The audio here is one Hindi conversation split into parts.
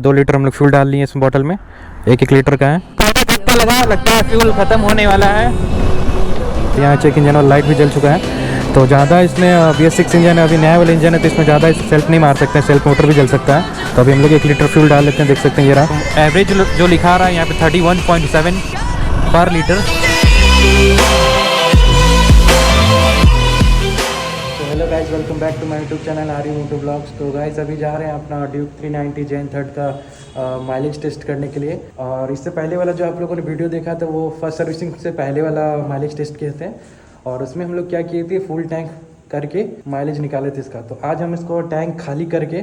2 लीटर हम लोग फ्यूल डाल लिए इस बॉटल में, 1-1 लीटर का है। घंटा लगा, लगता है फ्यूल ख़त्म होने वाला है। यहाँ चेक इंजन और लाइट भी जल चुका है। तो ज़्यादा इसमें BS6 इंजन है, अभी नया वाला इंजन है, तो इसमें ज़्यादा सेल्फ नहीं मार सकते हैं, सेल्फ मोटर भी जल सकता है। तो अभी हम लोग 1 लीटर फ्यूल डाल लेते हैं, देख सकते हैं ये रहा। एवरेज जो लिखा रहा है यहाँ पे 31.7 पर litre. Hello guys, welcome back to my YouTube channel Aryu moto vlogs. तो गाइस अभी जा रहे हैं अपना ड्यूक 390 जेन थर्ड का माइलेज टेस्ट करने के लिए। और इससे पहले वाला जो आप लोगों ने वीडियो देखा था वो फर्स्ट सर्विसिंग से पहले वाला माइलेज टेस्ट किए थे, और उसमें हम लोग क्या किए थे, फुल टैंक करके माइलेज निकाले थे इसका। तो आज हम इसको टैंक खाली करके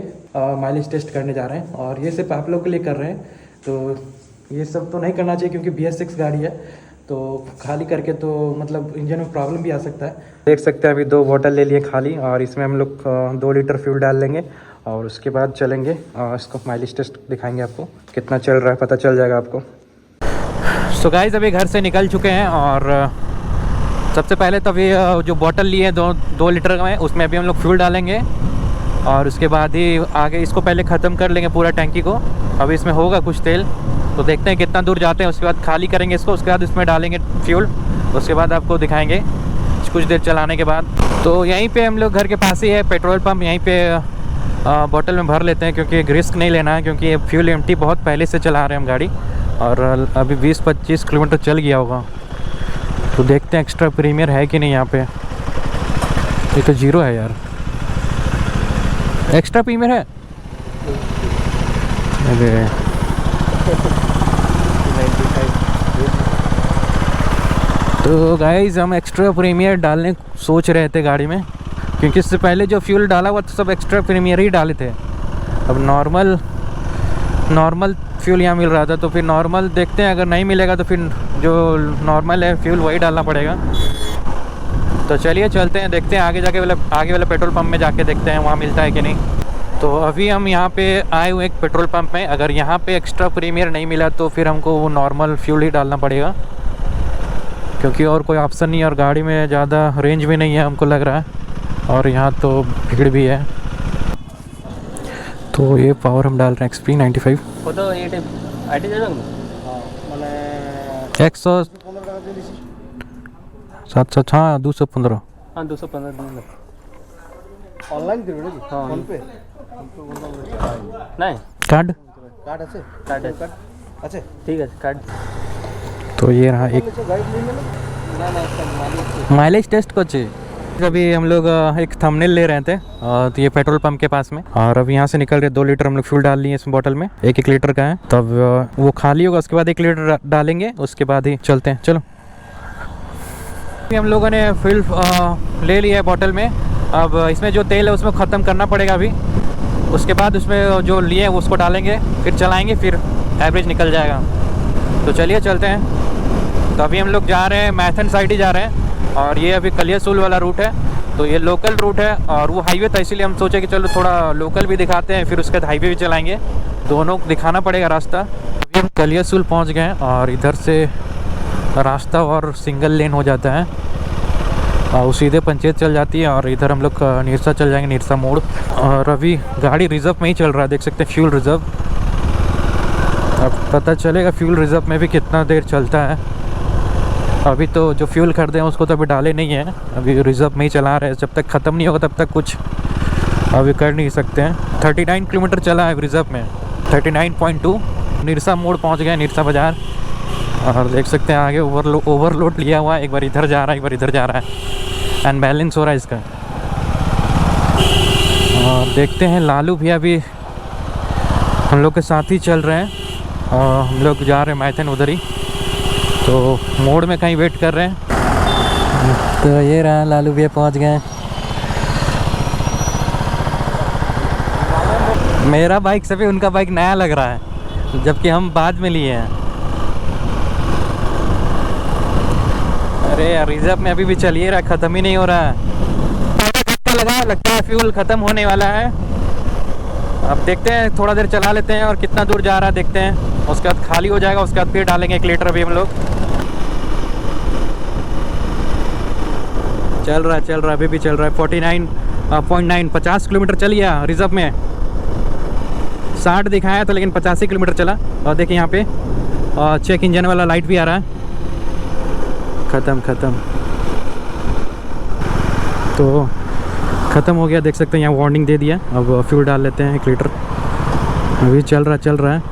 माइलेज टेस्ट करने जा रहे हैं, और ये सिर्फ आप लोग के लिए कर रहे हैं। तो ये सब तो नहीं करना चाहिए क्योंकि BS6 गाड़ी है, तो खाली करके तो मतलब इंजन में प्रॉब्लम भी आ सकता है। देख सकते हैं अभी 2 बोतल ले लिए खाली, और इसमें हम लोग 2 लीटर फ्यूल डाल लेंगे, और उसके बाद चलेंगे और इसको माइलेज टेस्ट दिखाएंगे। आपको कितना चल रहा है पता चल जाएगा आपको। सो गाइस अभी घर से निकल चुके हैं, और सबसे पहले तो अभी जो बोतल लिए हैं 2 लीटर का है, उसमें अभी हम लोग फ्यूल डालेंगे, और उसके बाद ही आगे इसको पहले ख़त्म कर लेंगे पूरा टैंकी को। अभी इसमें होगा कुछ तेल, तो देखते हैं कितना दूर जाते हैं। उसके बाद खाली करेंगे इसको, उसके बाद इसमें डालेंगे फ्यूल, उसके बाद आपको दिखाएंगे कुछ देर चलाने के बाद। तो यहीं पे हम लोग घर के पास ही है पेट्रोल पंप, यहीं पे बोतल में भर लेते हैं क्योंकि रिस्क नहीं लेना है, क्योंकि ये फ्यूल एम्प्टी बहुत पहले से चला रहे हैं हम गाड़ी, और अभी 20-25 किलोमीटर चल गया होगा। तो देखते हैं एक्स्ट्रा प्रीमियर है कि नहीं यहाँ पे। ये तो 0 है यार, एक्स्ट्रा प्रीमियर है। अरे तो गाइस हम एक्स्ट्रा प्रीमियर डालने सोच रहे थे गाड़ी में, क्योंकि इससे पहले जो फ्यूल डाला हुआ तो सब एक्स्ट्रा प्रीमियर ही डाले थे। अब नॉर्मल फ्यूल यहाँ मिल रहा था, तो फिर नॉर्मल देखते हैं, अगर नहीं मिलेगा तो फिर जो नॉर्मल है फ्यूल वही डालना पड़ेगा। तो चलिए चलते हैं, देखते हैं आगे वाला पेट्रोल पंप में जाके देखते हैं वहाँ मिलता है कि नहीं। तो अभी हम यहाँ पे आए हुए एक पेट्रोल पंप में, अगर यहाँ पे एक्स्ट्रा प्रीमियर नहीं मिला तो फिर हमको वो नॉर्मल फ्यूल ही डालना पड़ेगा, क्योंकि और कोई ऑप्शन नहीं है, और गाड़ी में ज़्यादा रेंज भी नहीं है हमको लग रहा है, और यहाँ तो भीड़ भी है। तो ये पावर हम डाल रहे हैं XP 95 107 हाँ 215 ऑनलाइन करिए जी, फोन पे नहीं कार्ड अच्छा ठीक है कार्ड। तो ये रहा एक माइलेज टेस्ट को चाहिए। अभी हम लोग एक थंबनेल ले रहे थे, तो ये पेट्रोल पंप के पास में, और अब यहाँ से निकल रहे 2 लीटर हम लोग फ्यूल डाल लिए इस बोतल में, 1-1 लीटर का है। तब वो खाली होगा, उसके बाद 1 लीटर डालेंगे, उसके बाद ही चलते हैं। चलो हम लोगों ने फ्यूल ले लिया है बोतल में। अब इसमें जो तेल है उसमें ख़त्म करना पड़ेगा अभी, उसके बाद उसमें जो लिए हैं उसको डालेंगे, फिर चलाएँगे, फिर एवरेज निकल जाएगा। तो चलिए चलते हैं। तो अभी हम लोग जा रहे हैं मैथन साइड ही जा रहे हैं, और ये अभी कलियासोल वाला रूट है, तो ये लोकल रूट है, और वो हाईवे था, इसीलिए हम सोचे कि चलो थोड़ा लोकल भी दिखाते हैं, फिर उसके बाद हाईवे भी चलाएंगे, दोनों दिखाना पड़ेगा रास्ता। अभी हम कलियासोल पहुंच गए हैं, और इधर से रास्ता और सिंगल लेन हो जाता है, और सीधे पंचायत चल जाती है, और इधर हम लोग निरसा चल जाएंगे, निरसा मोड़। और अभी गाड़ी रिजर्व में ही चल रहा है, देख सकते हैं फ्यूल रिजर्व। अब पता चलेगा फ्यूल रिजर्व में भी कितना देर चलता है। अभी तो जो फ्यूल खरीदे हैं उसको तो अभी डाले नहीं है, अभी रिजर्व में ही चला रहे हैं, जब तक ख़त्म नहीं होगा तब तक कुछ अभी कर नहीं सकते हैं। 39 किलोमीटर चला है रिजर्व में, 39.2। निरसा मोड़ पहुंच गए, निरसा बाज़ार, और देख सकते हैं आगे ओवरलोड लिया हुआ है, एक बार इधर जा रहा है, एक बार इधर जा रहा है, अनबैलेंस हो रहा है इसका। और देखते हैं लालू भैया भी हम लोग के साथ ही चल रहे हैं, और हम लोग जा रहे हैं मैथन उधर ही, तो मोड़ में कहीं वेट कर रहे हैं। तो ये रहा लालू भैया पहुंच गए। मेरा बाइक से भी उनका बाइक नया लग रहा है, जबकि हम बाद में लिए हैं। अरे यार रिजर्व में अभी भी चल ही रहा है, ख़त्म ही नहीं हो रहा है। घंटा लगा, लगता है फ्यूल ख़त्म होने वाला है। अब देखते हैं, थोड़ा देर चला लेते हैं और कितना दूर जा रहा है देखते हैं, उसके बाद खाली हो जाएगा, उसके बाद फिर डालेंगे 1 लीटर। अभी हम लोग चल रहा है अभी भी चल रहा है। 49.9 50 किलोमीटर चल गया रिजर्व में, 60 दिखाया था लेकिन 85 किलोमीटर चला। और देखिए यहाँ पे चेक इंजन वाला लाइट भी आ रहा है। ख़त्म तो ख़त्म हो गया, देख सकते हैं यहाँ वार्निंग दे दिया। अब फ्यूल डाल लेते हैं 1 लीटर। अभी चल रहा है।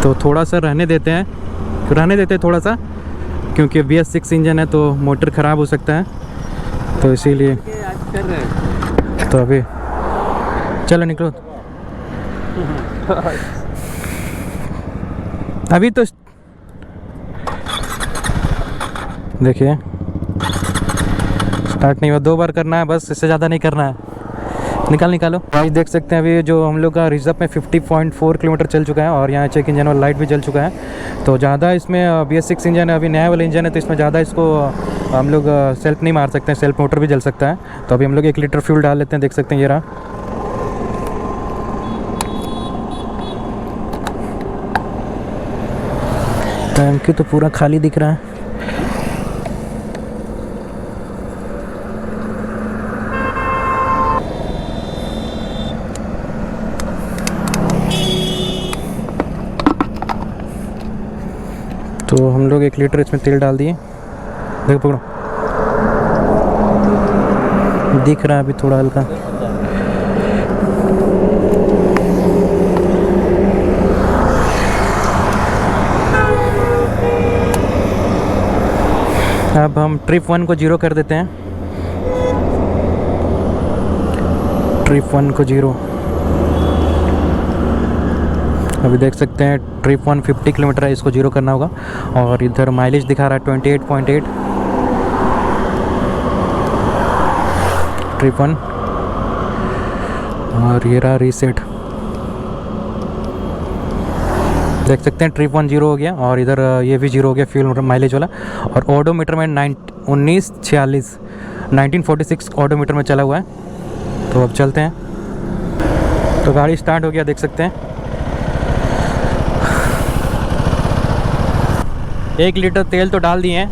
तो थोड़ा सा रहने देते हैं थोड़ा सा, क्योंकि BS6 इंजन है तो मोटर ख़राब हो सकता है, तो इसीलिए। तो अभी चलो निकलो। अभी तो देखिए स्टार्ट नहीं हुआ, 2 बार करना है बस, इससे ज़्यादा नहीं करना है। निकालो गाइस, देख सकते हैं अभी जो हम लोग का रिजर्व में 50.4 किलोमीटर चल चुका है और यहाँ चेक इंजन वाला लाइट भी जल चुका है। तो ज़्यादा इसमें BS6 इंजन है, अभी नया वाला इंजन है, तो इसमें ज़्यादा इसको हम लोग सेल्फ नहीं मार सकते हैं, सेल्फ मोटर भी जल सकता है। तो अभी हम लोग 1 लीटर फ्यूल डाल लेते हैं, देख सकते हैं ये रहा। टैंकी तो पूरा खाली दिख रहा है। तो हम लोग 1 लीटर इसमें तेल डाल दिए। देखो पकड़ो, दिख रहा है अभी थोड़ा हल्का। अब हम ट्रिप 1 को 0 कर देते हैं। ट्रिप 1 को 0। अभी देख सकते हैं ट्रिप 1 50 किलोमीटर है, इसको 0 करना होगा। और इधर माइलेज दिखा रहा है 28.8 ट्रिप 1। और ये रहा रीसेट, देख सकते हैं ट्रिप 1 0 हो गया और इधर ये भी 0 हो गया फ्यूल माइलेज वाला। और ओडोमीटर में 1946 ओडोमीटर में चला हुआ है। तो अब चलते हैं। तो गाड़ी स्टार्ट हो गया, देख सकते हैं 1 लीटर तेल तो डाल दिए हैं।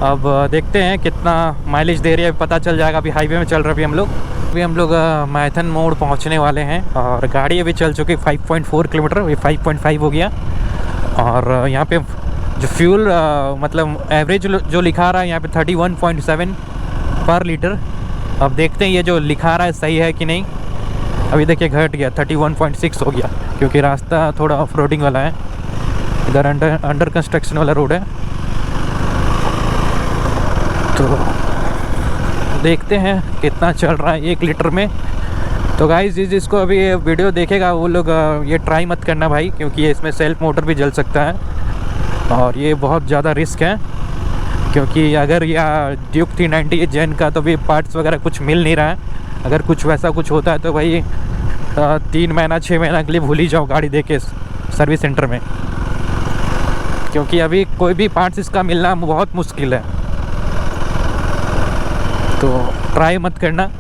अब देखते हैं कितना माइलेज दे रही है, पता चल जाएगा। अभी हाईवे में चल रहे हैं अभी हम लोग मैथन मोड़ पहुंचने वाले हैं और गाड़ी अभी चल चुकी 5.4 किलोमीटर, अभी 5.5 हो गया। और यहाँ पे जो फ्यूल मतलब एवरेज जो लिखा रहा है यहाँ पे 31.7 पर लीटर। अब देखते हैं ये जो लिखा रहा है सही है कि नहीं। अभी देखिए घट गया, 31.6 हो गया, क्योंकि रास्ता थोड़ा ऑफ रोडिंग वाला है। इधर अंडर कंस्ट्रक्शन वाला रोड है। तो देखते हैं कितना चल रहा है 1 लीटर में। तो गाइस जिसको अभी ये वीडियो देखेगा वो लोग ये ट्राई मत करना भाई, क्योंकि ये इसमें सेल्फ मोटर भी जल सकता है और ये बहुत ज़्यादा रिस्क है। क्योंकि अगर यह ड्यूक 390 जेन का तो भी पार्ट्स वगैरह कुछ मिल नहीं रहा है। अगर कुछ वैसा कुछ होता है तो भाई 3 महीना 6 महीना के लिए भूल ही जाओ गाड़ी देके सर्विस सेंटर में, क्योंकि अभी कोई भी पार्ट्स इसका मिलना बहुत मुश्किल है। तो ट्राई मत करना।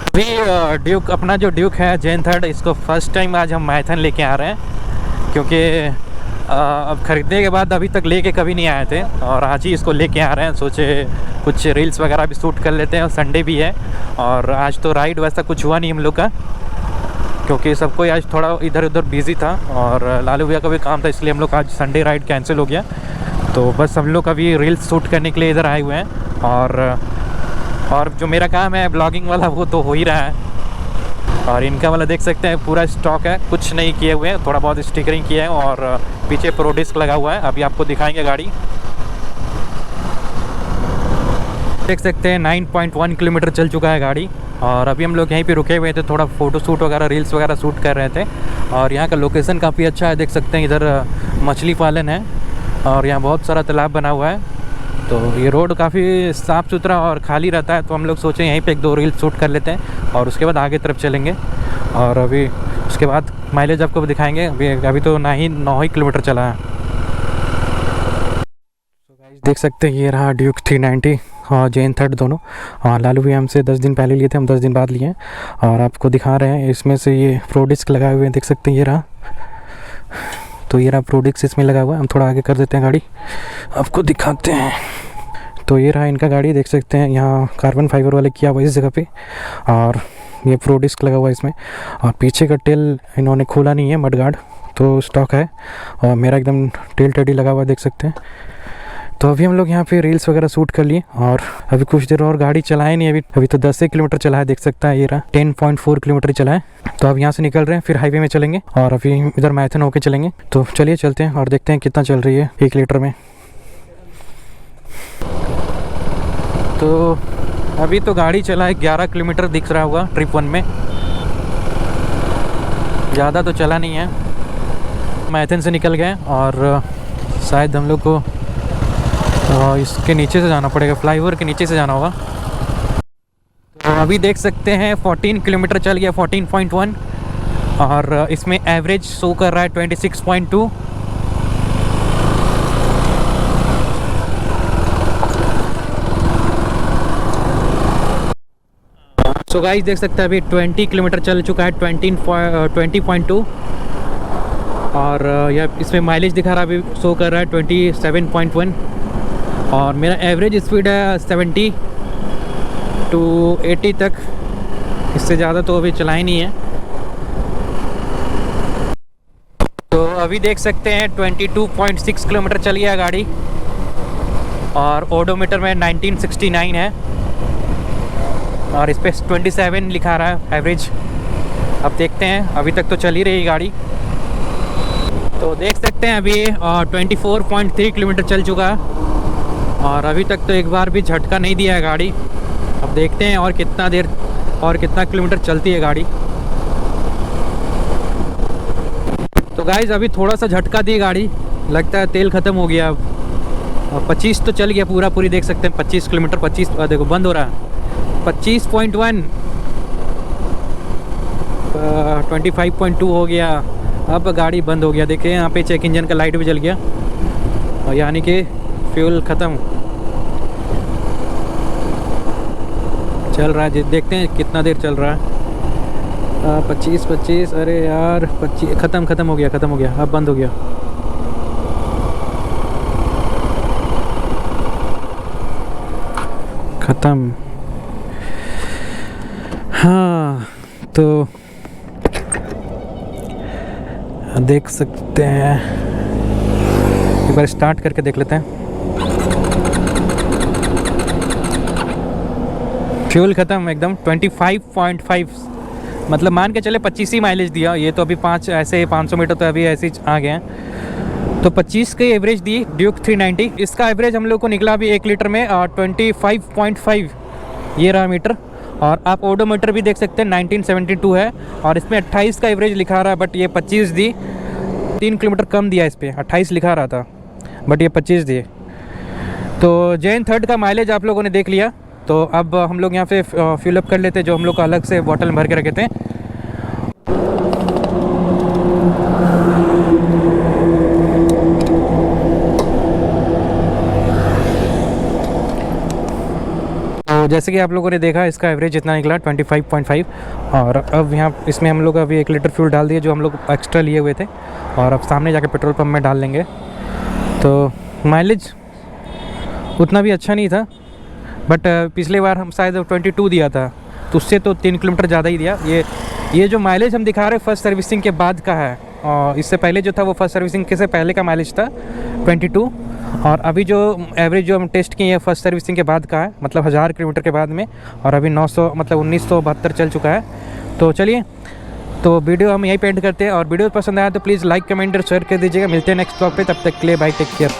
अभी ड्यूक अपना जो ड्यूक है जेन 3, इसको फर्स्ट टाइम आज हम मैथन लेके आ रहे हैं, क्योंकि अब ख़रीदने के बाद अभी तक लेके कभी नहीं आए थे और आज ही इसको लेके आ रहे हैं। सोचे कुछ रील्स वगैरह भी शूट कर लेते हैं और संडे भी है। और आज तो राइड वैसा कुछ हुआ नहीं हम लोग का, क्योंकि सबको आज थोड़ा इधर उधर बिजी था और लालू भैया का भी काम था, इसलिए हम लोग आज संडे राइड कैंसिल हो गया। तो बस हम लोग अभी रील्स शूट करने के लिए इधर आए हुए हैं। और जो मेरा काम है ब्लॉगिंग वाला वो तो हो ही रहा है। और इनका वाला देख सकते हैं पूरा स्टॉक है, कुछ नहीं किए हुए हैं, थोड़ा बहुत स्टिकरिंग किया है और पीछे प्रो डिस्क लगा हुआ है। अभी आपको दिखाएंगे गाड़ी। देख सकते हैं 9.1 किलोमीटर चल चुका है गाड़ी। और अभी हम लोग यहीं पे रुके हुए थे, थोड़ा फ़ोटो शूट वगैरह रील्स वगैरह शूट कर रहे थे। और यहाँ का लोकेशन काफ़ी अच्छा है, देख सकते हैं इधर मछली पालन है और यहाँ बहुत सारा तालाब बना हुआ है। तो ये रोड काफ़ी साफ़ सुथरा और खाली रहता है। तो हम लोग सोचे यहीं पे 1-2 रील शूट कर लेते हैं और उसके बाद आगे तरफ चलेंगे। और अभी उसके बाद माइलेज आपको भी दिखाएंगे। अभी तो 9 ही किलोमीटर चला है। देख सकते हैं ये रहा ड्यूक 390 और जेन 3 दोनों। हाँ, लालू भी हमसे 10 दिन पहले लिए थे, हम 10 दिन बाद लिए हैं। और आपको दिखा रहे हैं इसमें से ये प्रो डिस्क लगाए हुए हैं, देख सकते हैं ये रहा। तो ये रहा प्रो डिस्क इसमें लगा हुआ है। हम थोड़ा आगे कर देते हैं गाड़ी, आपको दिखाते हैं। तो ये रहा इनका गाड़ी, देख सकते हैं यहाँ कार्बन फाइबर वाले किया हुआ इस जगह पे, और ये प्रो डिस्क लगा हुआ है इसमें, और पीछे का टेल इन्होंने खोला नहीं है, मडगार्ड तो स्टॉक है, और मेरा एकदम टेल टेडी लगा हुआ है, देख सकते हैं। तो अभी हम लोग यहाँ पे रील्स वगैरह शूट कर लिए, और अभी कुछ देर और गाड़ी चलाए नहीं, अभी तो 10 किलोमीटर चला है, देख सकता है ये रहा 10.4 किलोमीटर चला है। तो अब यहाँ से निकल रहे हैं, फिर हाईवे में चलेंगे, और अभी इधर मैथन होके चलेंगे। तो चलिए चलते हैं और देखते हैं कितना चल रही है 1 लीटर में। तो अभी तो गाड़ी चला है 11 किलोमीटर दिख रहा होगा ट्रिप 1 में, ज़्यादा तो चला नहीं है। मैथन से निकल गए और शायद हम लोग को इसके नीचे से जाना पड़ेगा, फ्लाईओवर के नीचे से जाना होगा। तो अभी देख सकते हैं 14 किलोमीटर चल गया, 14.1, और इसमें एवरेज शो कर रहा है 26.2। सो गाइस देख सकते हैं अभी 20 किलोमीटर चल चुका है, 20.2, और यह इसमें माइलेज दिखा रहा है, अभी शो कर रहा है 27.1, और मेरा एवरेज स्पीड है 70 to 80 तक, इससे ज़्यादा तो अभी चला ही नहीं है। तो अभी देख सकते हैं 22.6 किलोमीटर चल गया गाड़ी, और ओडोमीटर में 1969 है, और इस पर 27 लिखा रहा है एवरेज। अब देखते हैं, अभी तक तो चल ही रही गाड़ी। तो देख सकते हैं अभी 24.3 किलोमीटर चल चुका है, और अभी तक तो एक बार भी झटका नहीं दिया है गाड़ी। अब देखते हैं और कितना देर और कितना किलोमीटर चलती है गाड़ी। तो गाइस अभी थोड़ा सा झटका दी गाड़ी, लगता है तेल ख़त्म हो गया। अब 25 तो चल गया पूरी, देख सकते हैं 25 किलोमीटर, 25 देखो बंद हो रहा है, 25.1, 25.2 हो गया। अब गाड़ी बंद हो गया, देखिए यहाँ पे चेक इंजन का लाइट भी जल गया, और यानी कि फ्यूल ख़त्म। चल रहा है, देखते हैं कितना देर चल रहा है। 25, अरे यार 25, ख़त्म हो गया, अब बंद हो गया। ख़त्म। हाँ तो देख सकते हैं, एक बार स्टार्ट करके देख लेते हैं। फ्यूल ख़त्म एकदम, 25.5, मतलब मान के चले 25 ही माइलेज दिया। ये तो अभी 500 मीटर तो अभी ऐसे ही आ गए हैं। तो 25 की एवरेज दी ड्यूक 390, इसका एवरेज हम लोग को निकला अभी 1 लीटर में 25.5, ये रहा मीटर। और आप ओडोमीटर भी देख सकते हैं 1972 है, और इसमें 28 का एवरेज लिखा रहा है, बट ये 25 दी। 3 किलोमीटर कम दिया, इस पर 28 लिखा रहा था, बट ये 25 दिए। तो जैन थर्ड का माइलेज आप लोगों ने देख लिया। तो अब हम लोग यहाँ पे फ्यूल अप कर लेते हैं, जो हम लोग को अलग से बॉटल में भर के रखे थे। तो जैसे कि आप लोगों ने देखा, इसका एवरेज इतना निकला 25.5, और अब यहाँ इसमें हम लोग अभी 1 लीटर फ्यूल डाल दिए, जो हम लोग एक्स्ट्रा लिए हुए थे, और अब सामने जाके पेट्रोल पंप में डाल लेंगे। तो माइलेज उतना भी अच्छा नहीं था, बट पिछले बार हम शायद 22 दिया था, तो उससे तो 3 किलोमीटर ज़्यादा ही दिया। ये जो माइलेज हम दिखा रहे हैं फर्स्ट सर्विसिंग के बाद का है, और इससे पहले जो था वो फर्स्ट सर्विसिंग के से पहले का माइलेज था 22, और अभी जो एवरेज जो हम टेस्ट किए हैं फर्स्ट सर्विसिंग के बाद का है, मतलब 1000 किलोमीटर के बाद में, और अभी 900 मतलब 1972 चल चुका है। तो चलिए, तो वीडियो हम यहीं पे एंड करते हैं, और वीडियो पसंद आया तो प्लीज़ लाइक कमेंट और शेयर कर दीजिएगा। मिलते हैं नेक्स्ट ब्लॉग पे, तब तक के लिए बाय, टेक केयर।